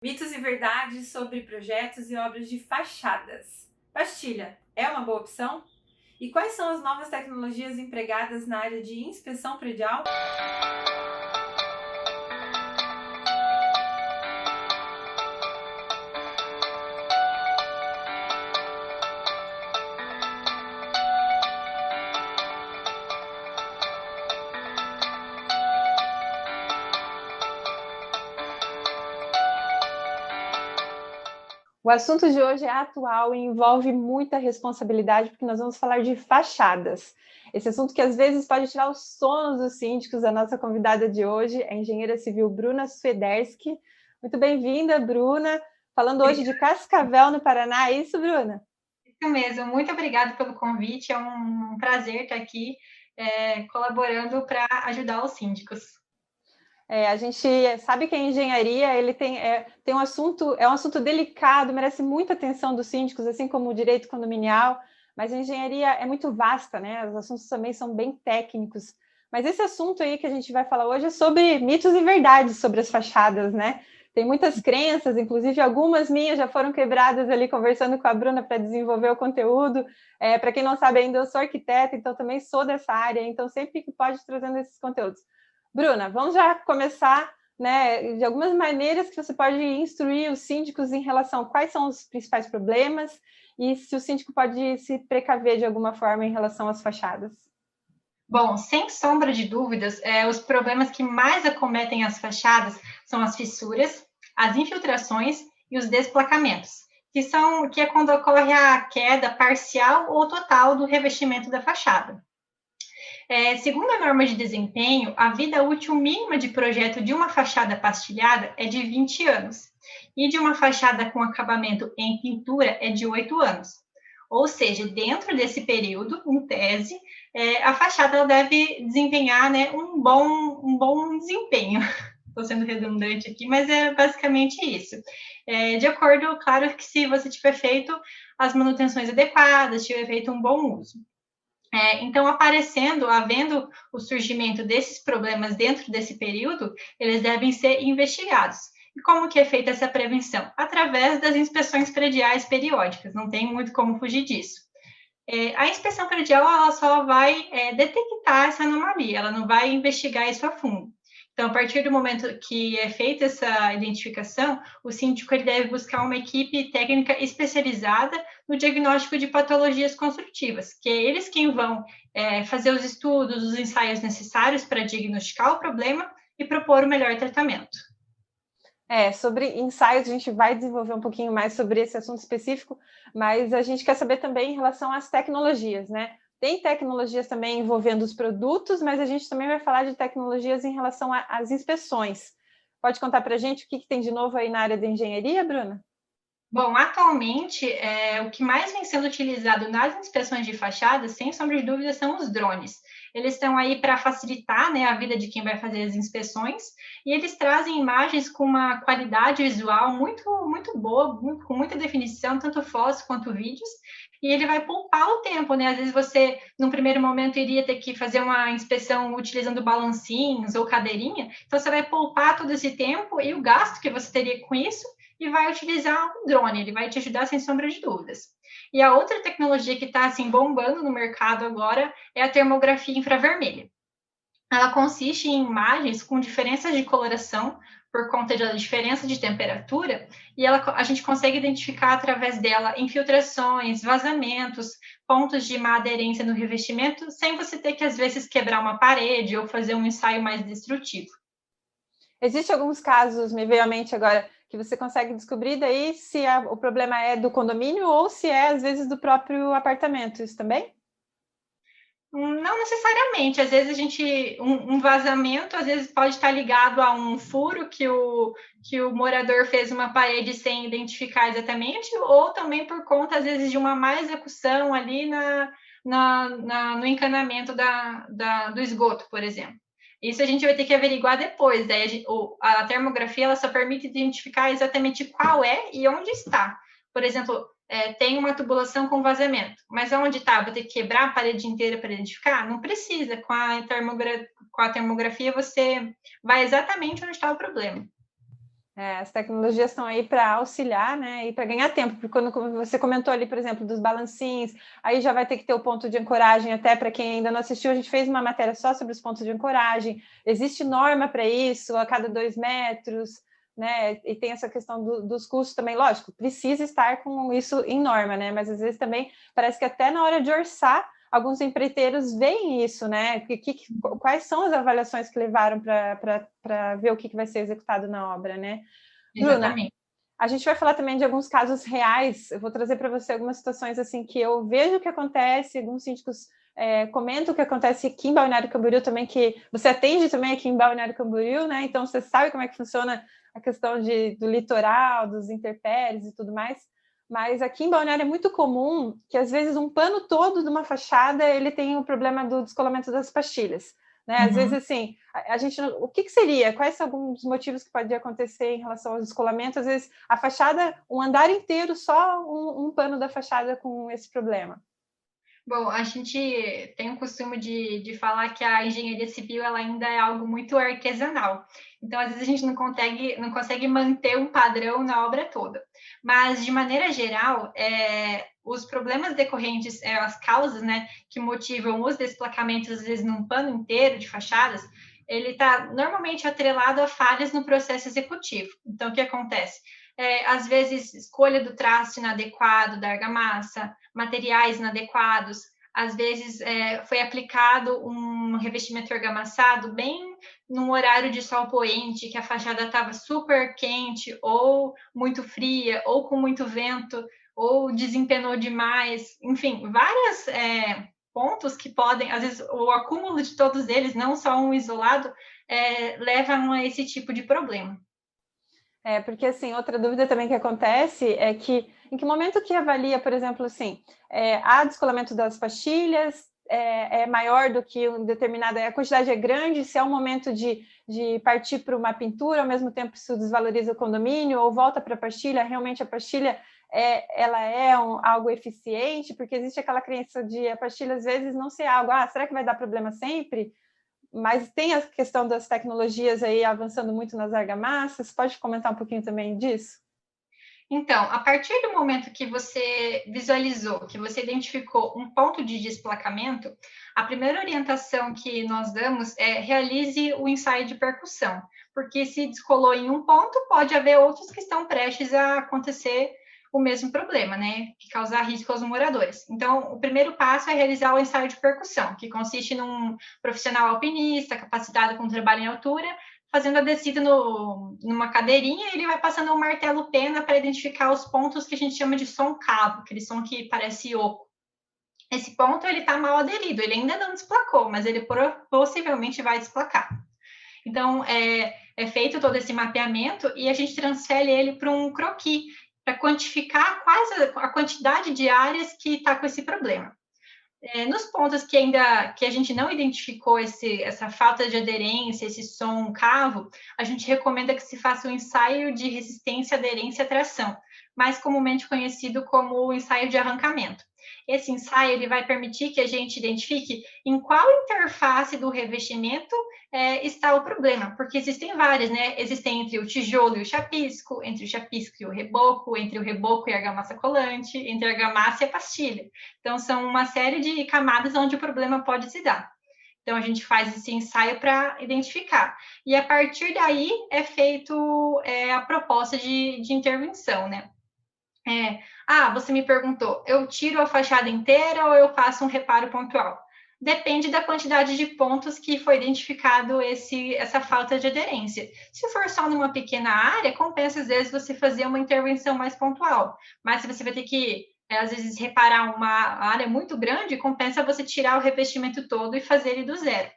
Mitos e verdades sobre projetos e obras de fachadas. Pastilha é uma boa opção? E quais são as novas tecnologias empregadas na área de inspeção predial? O assunto de hoje é atual e envolve muita responsabilidade, porque nós vamos falar de fachadas. Esse assunto que às vezes pode tirar os sonos dos síndicos. A nossa convidada de hoje é a engenheira civil Bruna Swederski. Muito bem-vinda, Bruna. Falando hoje de Cascavel, no Paraná. É isso, Bruna? Isso mesmo, muito obrigada pelo convite, é um prazer estar aqui colaborando para ajudar os síndicos. A gente sabe que a engenharia ele tem um assunto delicado, merece muita atenção dos síndicos, assim como o direito condominial, mas a engenharia é muito vasta, né? Os assuntos também são bem técnicos. Mas esse assunto aí que a gente vai falar hoje é sobre mitos e verdades sobre as fachadas, né? Tem muitas crenças, inclusive algumas minhas já foram quebradas ali conversando com a Bruna para desenvolver o conteúdo. Para quem não sabe ainda, eu sou arquiteta, então também sou dessa área, então sempre que pode trazendo esses conteúdos. Bruna, vamos já começar, né, de algumas maneiras que você pode instruir os síndicos em relação a quais são os principais problemas e se o síndico pode se precaver de alguma forma em relação às fachadas. Bom, sem sombra de dúvidas, os problemas que mais acometem as fachadas são as fissuras, as infiltrações e os desplacamentos, que é quando ocorre a queda parcial ou total do revestimento da fachada. Segundo a norma de desempenho, a vida útil mínima de projeto de uma fachada pastilhada é de 20 anos, e de uma fachada com acabamento em pintura é de 8 anos. Ou seja, dentro desse período, em tese, a fachada deve desempenhar, né, um bom desempenho. Estou sendo redundante aqui, mas é basicamente isso. De acordo, claro, que se você tiver feito as manutenções adequadas, tiver feito um bom uso. Então, havendo o surgimento desses problemas dentro desse período, eles devem ser investigados. E como que é feita essa prevenção? Através das inspeções prediais periódicas, não tem muito como fugir disso. A inspeção predial ela só vai detectar essa anomalia, ela não vai investigar isso a fundo. Então, a partir do momento que é feita essa identificação, o síndico ele deve buscar uma equipe técnica especializada no diagnóstico de patologias construtivas, que é eles quem vão fazer os estudos, os ensaios necessários para diagnosticar o problema e propor o melhor tratamento. Sobre ensaios, a gente vai desenvolver um pouquinho mais sobre esse assunto específico, mas a gente quer saber também em relação às tecnologias, né? Tem tecnologias também envolvendo os produtos, mas a gente também vai falar de tecnologias em relação às inspeções. Pode contar para a gente o que tem de novo aí na área da engenharia, Bruna? Bom, atualmente, o que mais vem sendo utilizado nas inspeções de fachadas, sem sombra de dúvida, são os drones. Eles estão aí para facilitar, né, a vida de quem vai fazer as inspeções, e eles trazem imagens com uma qualidade visual muito, muito boa, com muita definição, tanto fotos quanto vídeos, e ele vai poupar o tempo, né? Às vezes você, num primeiro momento, iria ter que fazer uma inspeção utilizando balancinhos ou cadeirinha, então você vai poupar todo esse tempo e o gasto que você teria com isso, e vai utilizar um drone, ele vai te ajudar sem sombra de dúvidas. E a outra tecnologia que está assim bombando no mercado agora é a termografia infravermelha. Ela consiste em imagens com diferenças de coloração por conta da diferença de temperatura, e a gente consegue identificar através dela infiltrações, vazamentos, pontos de má aderência no revestimento, sem você ter que, às vezes, quebrar uma parede ou fazer um ensaio mais destrutivo. Existem alguns casos, me veio à mente agora, que você consegue descobrir daí se o problema é do condomínio ou se é, às vezes, do próprio apartamento. Isso também? Não necessariamente, às vezes um vazamento, às vezes pode estar ligado a um furo que o morador fez uma parede sem identificar exatamente, ou também por conta, às vezes, de uma má execução ali no encanamento do esgoto, por exemplo. Isso a gente vai ter que averiguar depois, daí a termografia ela só permite identificar exatamente qual é e onde está. Por exemplo, tem uma tubulação com vazamento, mas aonde está? Vou ter que quebrar a parede inteira para identificar? Não precisa, com a termografia você vai exatamente onde está o problema. As tecnologias estão aí para auxiliar, né, e para ganhar tempo, porque quando você comentou ali, por exemplo, dos balancins, aí já vai ter que ter o ponto de ancoragem, até para quem ainda não assistiu, a gente fez uma matéria só sobre os pontos de ancoragem, existe norma para isso, a cada 2 metros, né, e tem essa questão dos custos também, lógico, precisa estar com isso em norma, né, mas às vezes também parece que até na hora de orçar, alguns empreiteiros veem isso, né? Quais são as avaliações que levaram para ver o que vai ser executado na obra, né? Exatamente. Bruna, a gente vai falar também de alguns casos reais. Eu vou trazer para você algumas situações assim que eu vejo que acontece, alguns síndicos comentam o que acontece aqui em Balneário Camboriú também, que você atende também aqui em Balneário Camboriú, né? Então você sabe como é que funciona a questão do litoral, dos intempéries e tudo mais. Mas aqui em Balneário é muito comum que, às vezes, um pano todo de uma fachada ele tem o problema do descolamento das pastilhas. Né? Às vezes, assim, a gente... O que seria? Quais são alguns motivos que podem acontecer em relação ao descolamento? Às vezes, a fachada, um andar inteiro, só um pano da fachada com esse problema. Bom, a gente tem o costume de falar que a engenharia civil ela ainda é algo muito artesanal. Então, às vezes, a gente não consegue manter um padrão na obra toda. Mas, de maneira geral, os problemas decorrentes, as causas, né, que motivam os desplacamentos, às vezes, num pano inteiro de fachadas, ele está normalmente atrelado a falhas no processo executivo. Então, o que acontece? Às vezes, escolha do traço inadequado da argamassa, materiais inadequados, às vezes foi aplicado um revestimento argamassado bem num horário de sol poente, que a fachada estava super quente, ou muito fria, ou com muito vento, ou desempenou demais, enfim, vários pontos que podem, às vezes o acúmulo de todos eles, não só um isolado, levam a esse tipo de problema. Porque, assim, outra dúvida também que acontece é que, em que momento que avalia, por exemplo, assim, há descolamento das pastilhas, é maior do que um determinada, a quantidade é grande, se é um momento de partir para uma pintura, ao mesmo tempo isso desvaloriza o condomínio, ou volta para a pastilha, realmente a pastilha ela é algo eficiente, porque existe aquela crença de a pastilha, às vezes, não ser algo, será que vai dar problema sempre? Mas tem a questão das tecnologias aí avançando muito nas argamassas. Pode comentar um pouquinho também disso? Então, a partir do momento que você visualizou, que você identificou um ponto de desplacamento, a primeira orientação que nós damos é realize o ensaio de percussão, porque se descolou em um ponto, pode haver outros que estão prestes a acontecer o mesmo problema, né? Que causar risco aos moradores. Então, o primeiro passo é realizar o ensaio de percussão, que consiste num profissional alpinista capacitado com trabalho em altura, fazendo a descida numa cadeirinha, ele vai passando um martelo pena para identificar os pontos que a gente chama de som cavo, aquele som que parece oco. Esse ponto ele está mal aderido, ele ainda não desplacou, mas ele possivelmente vai desplacar. Então, é feito todo esse mapeamento e a gente transfere ele para um croquis, para quantificar quais a quantidade de áreas que está com esse problema. Nos pontos que a gente não identificou essa falta de aderência, esse som cavo, a gente recomenda que se faça um ensaio de resistência, aderência e tração, mais comumente conhecido como o ensaio de arrancamento. Esse ensaio ele vai permitir que a gente identifique em qual interface do revestimento está o problema, porque existem várias, né? Existem entre o tijolo e o chapisco, entre o chapisco e o reboco, entre o reboco e a argamassa colante, entre a argamassa e a pastilha. Então, são uma série de camadas onde o problema pode se dar. Então, a gente faz esse ensaio para identificar. E, a partir daí, é feito a proposta de intervenção, né? Você me perguntou, eu tiro a fachada inteira ou eu faço um reparo pontual? Depende da quantidade de pontos que foi identificado essa falta de aderência. Se for só numa pequena área, compensa às vezes você fazer uma intervenção mais pontual. Mas se você vai ter que, às vezes, reparar uma área muito grande, compensa você tirar o revestimento todo e fazer ele do zero.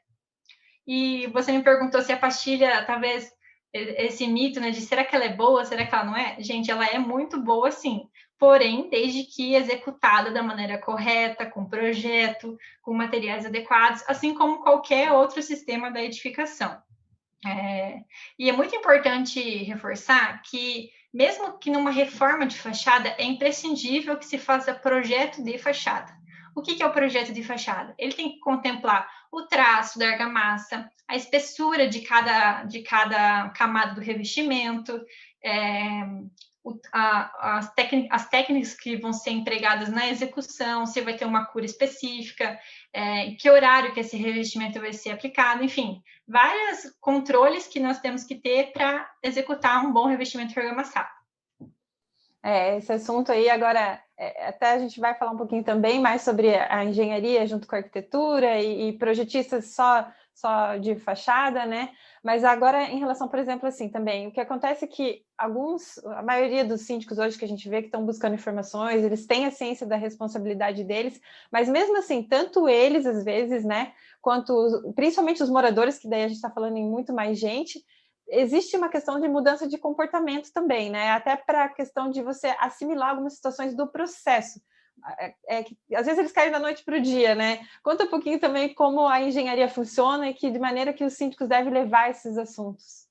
E você me perguntou se a pastilha, talvez, esse mito, né, de será que ela é boa, será que ela não é? Gente, ela é muito boa, sim. Porém, desde que executada da maneira correta, com projeto, com materiais adequados, assim como qualquer outro sistema da edificação. E é muito importante reforçar que, mesmo que numa reforma de fachada, é imprescindível que se faça projeto de fachada. O que é o projeto de fachada? Ele tem que contemplar o traço da argamassa, a espessura de cada camada do revestimento, as técnicas que vão ser empregadas na execução, se vai ter uma cura específica, que horário que esse revestimento vai ser aplicado, enfim, vários controles que nós temos que ter para executar um bom revestimento de argamassa. Esse assunto aí agora, até a gente vai falar um pouquinho também mais sobre a engenharia junto com a arquitetura e projetistas só de fachada, né? Mas agora, em relação, por exemplo, assim, também, o que acontece é que a maioria dos síndicos hoje que a gente vê que estão buscando informações, eles têm a ciência da responsabilidade deles, mas mesmo assim, tanto eles, às vezes, né, quanto principalmente os moradores, que daí a gente está falando em muito mais gente, existe uma questão de mudança de comportamento também, né? Até para a questão de você assimilar algumas situações do processo. Que, às vezes eles caem da noite para o dia, né? Conta um pouquinho também como a engenharia funciona e de maneira que os síndicos devem levar esses assuntos.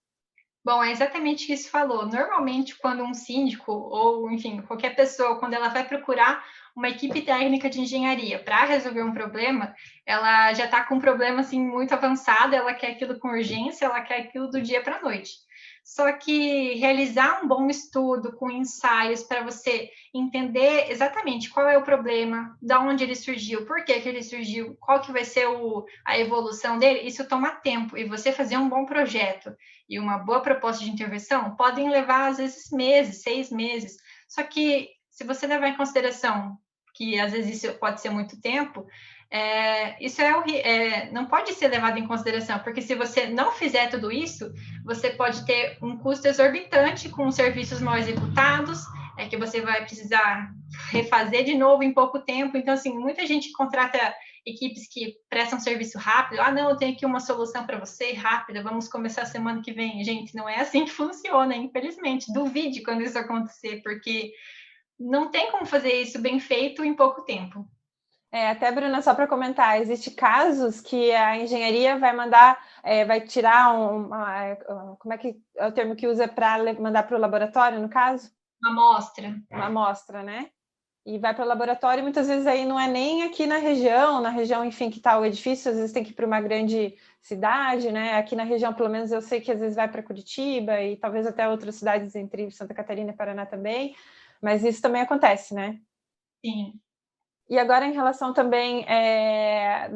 Bom, é exatamente isso que você falou. Normalmente, quando um síndico, ou, enfim, qualquer pessoa, quando ela vai procurar uma equipe técnica de engenharia para resolver um problema, ela já está com um problema, assim, muito avançado, ela quer aquilo com urgência, ela quer aquilo do dia para a noite. Só que realizar um bom estudo com ensaios para você entender exatamente qual é o problema, de onde ele surgiu, por que ele surgiu, qual que vai ser a evolução dele, isso toma tempo. E você fazer um bom projeto e uma boa proposta de intervenção podem levar, às vezes, meses, 6 meses. Só que, se você levar em consideração que, às vezes, isso pode ser muito tempo, isso não pode ser levado em consideração, porque se você não fizer tudo isso, você pode ter um custo exorbitante com serviços mal executados, que você vai precisar refazer de novo em pouco tempo. Então, assim, muita gente contrata equipes que prestam serviço rápido. Não, eu tenho aqui uma solução para você, rápida, vamos começar semana que vem. Gente, não é assim que funciona, infelizmente. Duvide quando isso acontecer, porque não tem como fazer isso bem feito em pouco tempo. Até, Bruna, só para comentar, existem casos que a engenharia vai mandar, vai tirar como é que é o termo que usa para mandar para o laboratório, no caso? Uma amostra. Uma amostra, né? E vai para o laboratório, e muitas vezes aí não é nem aqui na região, enfim, que está o edifício, às vezes tem que ir para uma grande cidade, né? Aqui na região, pelo menos, eu sei que às vezes vai para Curitiba e talvez até outras cidades entre Santa Catarina e Paraná também, mas isso também acontece, né? Sim. E agora, em relação também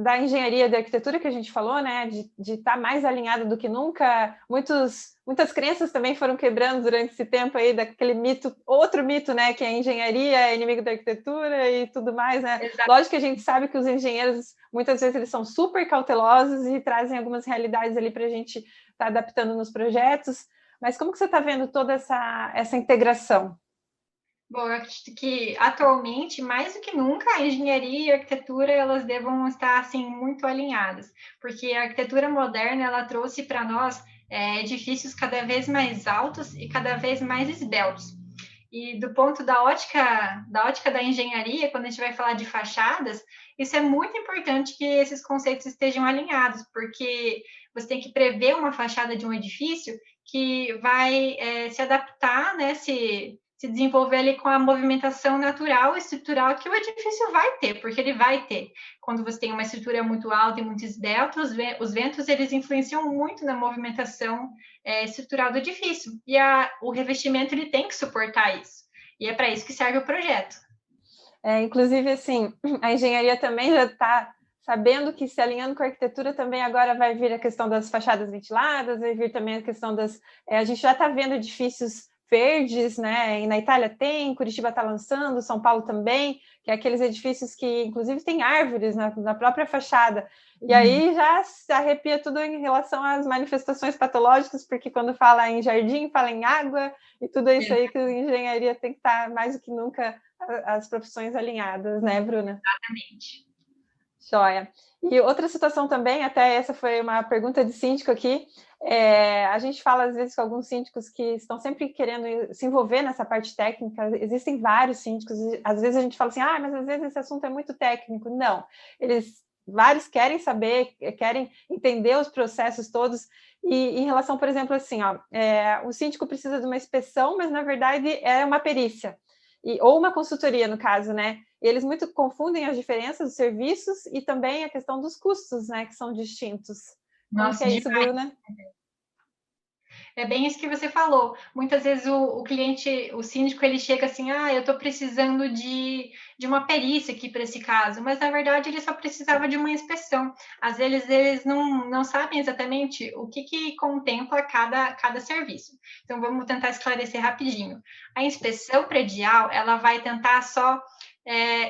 da engenharia da arquitetura que a gente falou, né, de estar mais alinhada do que nunca, muitas crenças também foram quebrando durante esse tempo aí, daquele mito, outro mito, né, que a engenharia é inimigo da arquitetura e tudo mais, né? Exato. Lógico que a gente sabe que os engenheiros, muitas vezes, eles são super cautelosos e trazem algumas realidades ali para a gente estar adaptando nos projetos, mas como que você está vendo toda essa integração? Bom, eu acredito que atualmente, mais do que nunca, a engenharia e a arquitetura elas devam estar assim muito alinhadas, porque a arquitetura moderna ela trouxe para nós edifícios cada vez mais altos e cada vez mais esbeltos. E do ponto da ótica da engenharia, quando a gente vai falar de fachadas, isso é muito importante que esses conceitos estejam alinhados, porque você tem que prever uma fachada de um edifício que vai se adaptar, né, se desenvolver ali com a movimentação natural e estrutural que o edifício vai ter, porque ele vai ter. Quando você tem uma estrutura muito alta e muito esbelta, os ventos eles influenciam muito na movimentação estrutural do edifício. E o revestimento ele tem que suportar isso. E é para isso que serve o projeto. Inclusive, assim, a engenharia também já está sabendo que, se alinhando com a arquitetura, também agora vai vir a questão das fachadas ventiladas, vai vir também a questão a gente já está vendo edifícios verdes, né? E na Itália tem, Curitiba está lançando, São Paulo também, que é aqueles edifícios que, inclusive, tem árvores na própria fachada. E aí já se arrepia tudo em relação às manifestações patológicas, porque quando fala em jardim, fala em água, e tudo isso aí que a engenharia tem que estar, mais do que nunca, as profissões alinhadas, né, Bruna? Exatamente. Joia. E outra situação também, até essa foi uma pergunta de síndico aqui, a gente fala às vezes com alguns síndicos que estão sempre querendo se envolver nessa parte técnica, existem vários síndicos, às vezes a gente fala assim, mas às vezes esse assunto é muito técnico. Não, vários querem saber, querem entender os processos todos, e em relação, por exemplo, assim, o síndico precisa de uma inspeção, mas na verdade é uma perícia, ou uma consultoria, no caso, né? E eles muito confundem as diferenças dos serviços e também a questão dos custos, né, que são distintos. Como que é isso, Bruna? É bem isso que você falou. Muitas vezes o cliente, o síndico, ele chega assim, eu estou precisando de uma perícia aqui para esse caso, mas na verdade ele só precisava de uma inspeção. Às vezes eles não sabem exatamente o que contempla cada serviço. Então vamos tentar esclarecer rapidinho. A inspeção predial, ela vai tentar só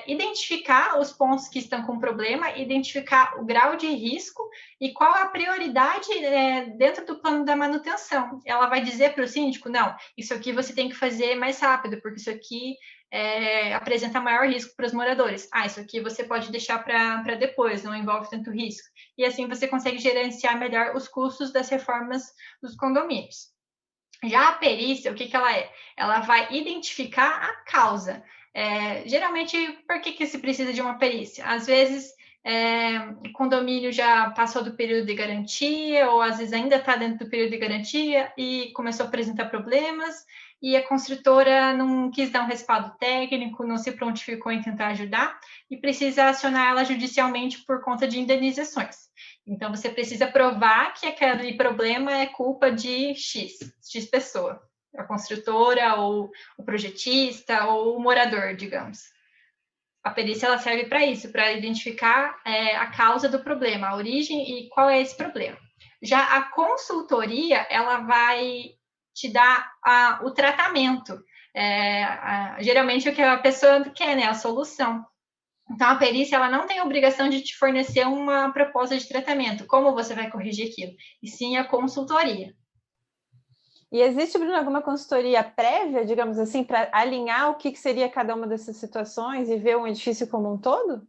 identificar os pontos que estão com problema, identificar o grau de risco e qual a prioridade dentro do plano da manutenção. Ela vai dizer para o síndico, não, isso aqui você tem que fazer mais rápido, porque isso aqui apresenta maior risco para os moradores. Isso aqui você pode deixar para depois, não envolve tanto risco. E assim você consegue gerenciar melhor os custos das reformas dos condomínios. Já a perícia, o que ela é? Ela vai identificar a causa. Geralmente, por que se precisa de uma perícia? Às vezes, o condomínio já passou do período de garantia, ou às vezes ainda está dentro do período de garantia e começou a apresentar problemas, e a construtora não quis dar um respaldo técnico, não se prontificou em tentar ajudar, e precisa acionar ela judicialmente por conta de indenizações. Então, você precisa provar que aquele problema é culpa de X pessoa, a construtora, ou o projetista, ou o morador, digamos. A perícia ela serve para isso, para identificar a causa do problema, a origem e qual é esse problema. Já a consultoria, ela vai te dar o tratamento. Geralmente, o que a pessoa quer, né? A solução. Então, a perícia ela não tem a obrigação de te fornecer uma proposta de tratamento, como você vai corrigir aquilo, e sim a consultoria. E existe, Bruno, alguma consultoria prévia, digamos assim, para alinhar o que seria cada uma dessas situações e ver um edifício como um todo?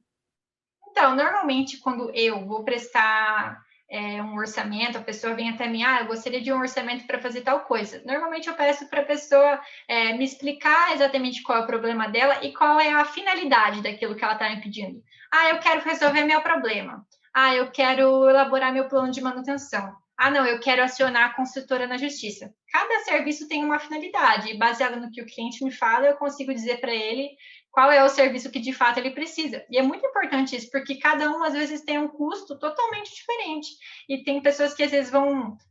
Então, normalmente, quando eu vou prestar um orçamento, a pessoa vem até mim, eu gostaria de um orçamento para fazer tal coisa. Normalmente, eu peço para a pessoa me explicar exatamente qual é o problema dela e qual é a finalidade daquilo que ela está me pedindo. Eu quero resolver meu problema. Eu quero elaborar meu plano de manutenção. Não, eu quero acionar a construtora na justiça. Cada serviço tem uma finalidade, e baseado no que o cliente me fala, eu consigo dizer para ele qual é o serviço que de fato ele precisa. E é muito importante isso, porque cada um às vezes tem um custo totalmente diferente. E tem pessoas que às vezes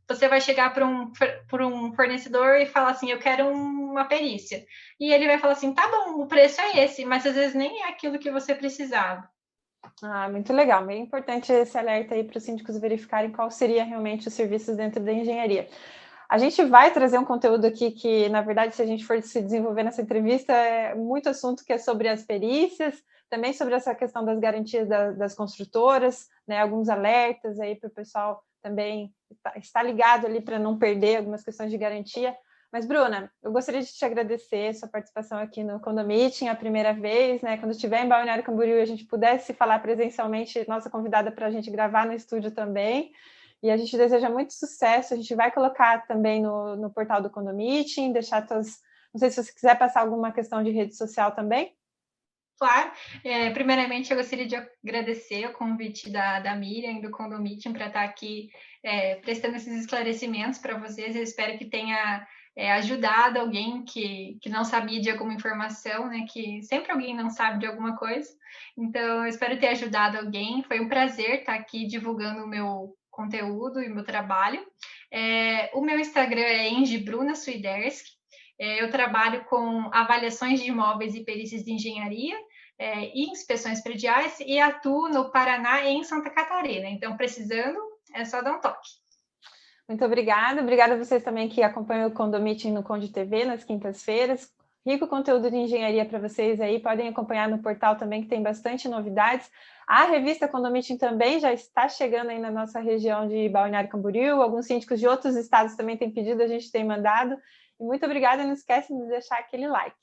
você vai chegar para um fornecedor e falar assim, eu quero uma perícia. E ele vai falar assim, tá bom, o preço é esse, mas às vezes nem é aquilo que você precisava. Muito legal, bem importante esse alerta aí para os síndicos verificarem qual seria realmente os serviços dentro da engenharia. A gente vai trazer um conteúdo aqui que, na verdade, se a gente for se desenvolver nessa entrevista, é muito assunto que é sobre as perícias, também sobre essa questão das garantias das construtoras, né, alguns alertas aí para o pessoal também estar ligado ali para não perder algumas questões de garantia. Mas, Bruna, eu gostaria de te agradecer sua participação aqui no Condomeeting, a primeira vez, né? Quando estiver em Balneário Camboriú e a gente pudesse falar presencialmente, nossa convidada para a gente gravar no estúdio também. E a gente deseja muito sucesso. A gente vai colocar também no portal do Condomeeting, deixar suas... Não sei se você quiser passar alguma questão de rede social também. Claro. Primeiramente, eu gostaria de agradecer o convite da Miriam e do Condomeeting para estar aqui prestando esses esclarecimentos para vocês. Eu espero que tenha ajudado alguém que não sabia de alguma informação, né? Que sempre alguém não sabe de alguma coisa. Então, eu espero ter ajudado alguém. Foi um prazer estar aqui divulgando o meu conteúdo e o meu trabalho. O meu Instagram é engebrunaswiderski. Eu trabalho com avaliações de imóveis e perícias de engenharia e inspeções prediais e atuo no Paraná e em Santa Catarina. Então, precisando, é só dar um toque. Muito obrigada. Obrigada a vocês também que acompanham o Condomeeting no Conde TV nas quintas-feiras. Rico conteúdo de engenharia para vocês aí. Podem acompanhar no portal também, que tem bastante novidades. A revista Condomeeting também já está chegando aí na nossa região de Balneário Camboriú. Alguns síndicos de outros estados também têm pedido, a gente tem mandado. E muito obrigada. Não esquece de deixar aquele like.